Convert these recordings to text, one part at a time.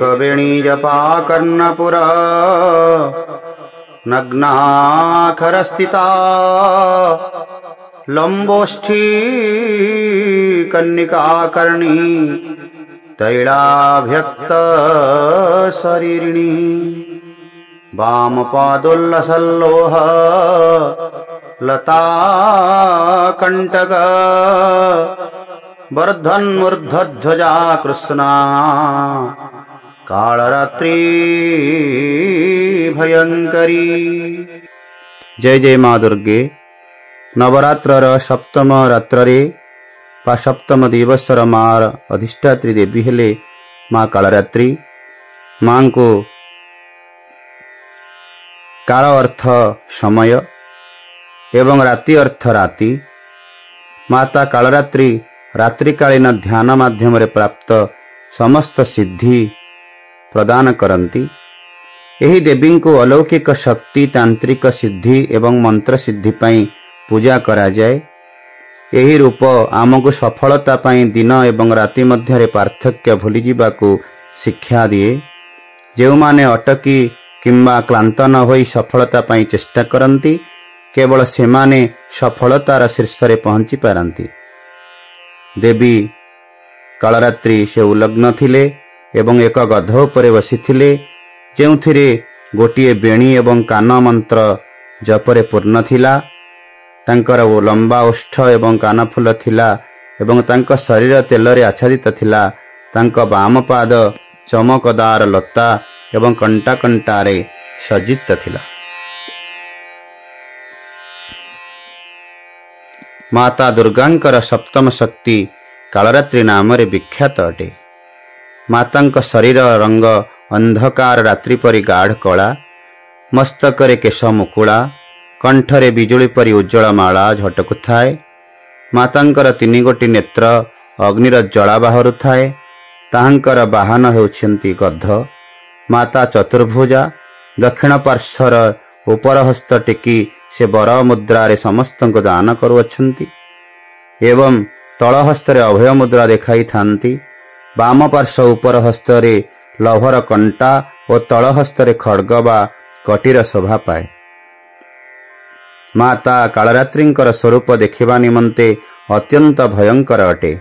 एकवेणी जपा कर्णपुर नग्नाखरस्थिता लंबोष्ठी कन्निकाकर्णी तैलाभ्यक्त शरीरिणी वामपादोल्लसल्लोह लता कंटक वर्धन्मूर्धध्वजा कृष्णा कालरात्रि भयंकरी। जय जय माँ दुर्गे। नवरात्रर सप्तम रात्रे बा सप्तम दिवसर माँ अधिष्ठात्री देवी हेले माँ कालरात्रि। माँ को काल अर्थ समय एवं राति अर्थ राति। माता कालरात्रि रात्रिकालीन ध्यान माध्यम प्राप्त समस्त सिद्धि प्रदान करती। एही देवी को अलौकिक शक्ति तांत्रिक सिद्धि एवं मंत्र सिद्धि पाई पूजा करा जाए। एही रूप आमको सफलता पाई दिन एवं राति मध्य पार्थक्य भूली जावाकू शिक्षा दिए। जो माने अटकी किंबा क्लांत न होई सफलता पाई चेष्टा करती केवल सेमाने सफलतार शीर्ष रे पहुंची पारंती। देवी कालरात्रि से उलग्न थिले एवं एक गध उपरे बसिथिले जेउथिरे गोटिए बेणी एवं कान मंत्र जपरे पूर्ण थिला। तांकर लंबा ओष्ठ एवं कानफुल थिला एवं तांक शरीर तेलरे आच्छादित थिला। तांक बाम पाद चमकदार लता एवं कंटा कंटारे सज्जित थिला। माता दुर्गांकर सप्तम शक्ति कालरात्रि नाम रे विख्यात अटे। मातांक शरीर रंग अंधकार रात्रि परि गाढ़ कला। मस्तकरे केश मुकुला कंठरे बिजुली परि उज्जवल माला झटकु थाए। मातांकर तीन गोटी नेत्र अग्निर जला बाहरु थाए। ताहांकर वाहन हेउछन्ति गध। माता चतुर्भुजा दक्षिण पार्श्वर उपर हस्त टेकी से बर मुद्रा रे समस्त को दान करुअछन्ति एवं तल हस्तरे अभय मुद्रा देखाई थांती। वाम पार्श्व उपर हस्तरे लभर कंटा और तल हस्तरे खड्ग बा कटीर शोभा पाए। माता कालरात्रिंकर स्वरूप देखिबा निमंते अत्यंत भयंकर अटे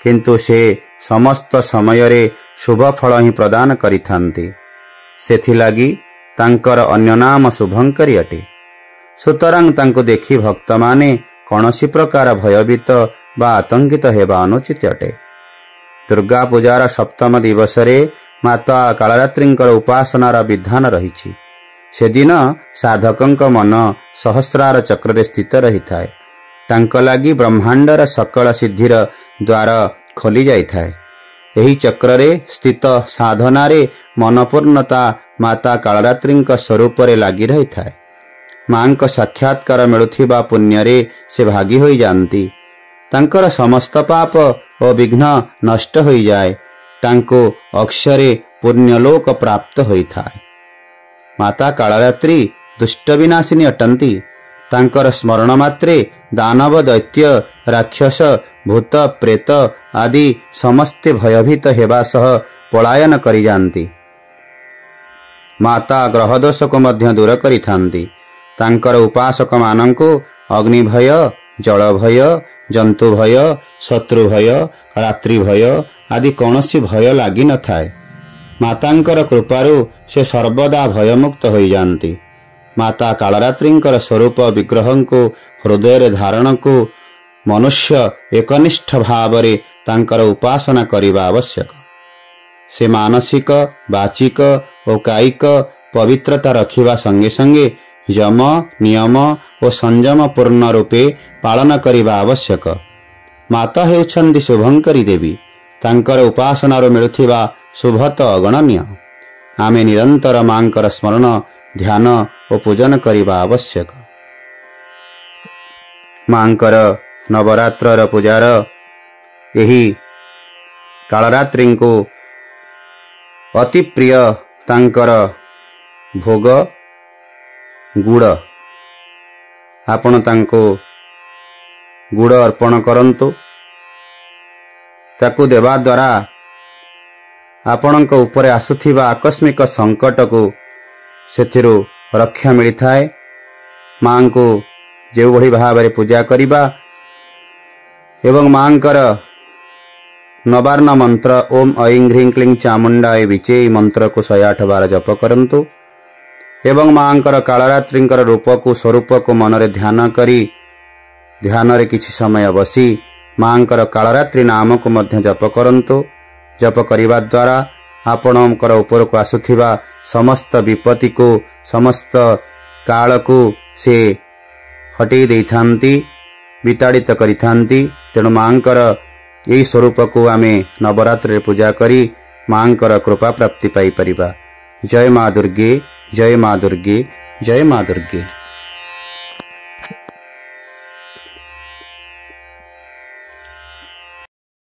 किंतु से समस्त समय रे शुभ फल ही प्रदान करिथांती। सेथिलागी तांकर अन्य नाम शुभंकरी अटे। सुतरां तांको देखि भक्त माने कौनसी प्रकार भयभीत बा आतंकित हेबा अनुचित अटे। दुर्गा पूजार सप्तम दिवस रे माता कालरात्रिंकर उपासनार विधान रहिछि। से दिन साधकंक मन सहस्रार चक्र रे स्थित रही थाए। तांको लागि ब्रह्मांडर सकल सिद्धिर द्वार खोली जाई थाए। एही चक्र रे स्थित साधना रे मनपूर्णता माता कालरात्रिंक स्वरूप रे लागि रही थाए। मांक साक्षात्कार मिलुथिबा पुण्य रे से भागी होई जानती। तांकर समस्त पाप और विघ्न नष्ट होई जाए। तांको अक्षरे पुण्यलोक प्राप्त होई थाए। माता कालरात्रि दुष्ट विनाशिनी अटंती। तांकर स्मरण मात्रे दानव दैत्य राक्षस भूत प्रेत आदि समस्ते भयभीत हेबा सह पलायन करि जानती। माता ग्रह दोष को मध्य दूर करि थांती। तांकर उपासक मानंको अग्नि भय जल भय जंतु भय शत्रु भय रात्रि भय आदि कौनसी भय लागी न थाए। मातांकर कृपारु से सर्वदा भयमुक्त होई जानती। माता कालरात्रिंकर स्वरूप विग्रह को हृदय धारण को मनुष्य एकनिष्ठ भाव रे तांकर उपासना करिबा आवश्यक। से मानसिक वाचिक और कायिक पवित्रता रखिबा संगे संगे यम नियम और संयम पूर्ण रूपे पालन करिबा आवश्यक। माता हेउछन्ति शुभंकरी देवी। तांकर उपासनार मिलुथिबा शुभ तो अगणनीय। आमे निरंतर मांकर स्मरण ध्यान और पूजन करिबा आवश्यक। मांकर नवरात्रर पूजार एही कालरात्रि को अति प्रिय तांकर भोग गुड़। आपण तांको गुड़ अर्पण करंतु। ताकू देवा द्वारा ଆପଣଙ୍କ ଉପରେ ଆସୁଥିବା ଆକସ୍ମିକ ସଂକଟକୁ ସେଥିରୁ ରକ୍ଷା ମିଳିଥାଏ। ମାଙ୍କୁ ଯେଉଁଭଳି ଭାବରେ ପୂଜା କରିବା ଏବଂ ମାଙ୍କର ନବାର୍ଣ୍ଣ ମନ୍ତ୍ର ଓମ୍ ଐଂ ହ୍ରୀଂ କ୍ଲିଂ ଚାମୁଣ୍ଡାୟ ବିଚେ ମନ୍ତ୍ରକୁ 108 ବାର ଜପ କରନ୍ତୁ ଏବଂ ମାଙ୍କର କାଳରାତ୍ରିଙ୍କର ରୂପକୁ ସ୍ୱରୂପକୁ ମନରେ ଧ୍ୟାନ କରି ଧ୍ୟାନରେ କିଛି ସମୟ ବସି ମାଙ୍କର କାଳରାତ୍ରି ନାମକୁ ମଧ୍ୟ ଜପ କରନ୍ତୁ। ଜପ କରିବା ଦ୍ୱାରା ଆପଣଙ୍କର ଉପରକୁ ଆସୁଥିବା ସମସ୍ତ ବିପତ୍ତିକୁ ସମସ୍ତ କାଳକୁ ସେ ହଟେଇ ଦେଇଥାନ୍ତି, ବିତାଡ଼ିତ କରିଥାନ୍ତି। ତେଣୁ ମାଙ୍କର ଏହି ସ୍ୱରୂପକୁ ଆମେ ନବରାତ୍ରିରେ ପୂଜା କରି ମାଙ୍କର କୃପା ପ୍ରାପ୍ତି ପାଇପାରିବା। ଜୟ ମା ଦୁର୍ଗେ, ଜୟ ମା ଦୁର୍ଗେ, ଜୟ ମା ଦୁର୍ଗେ।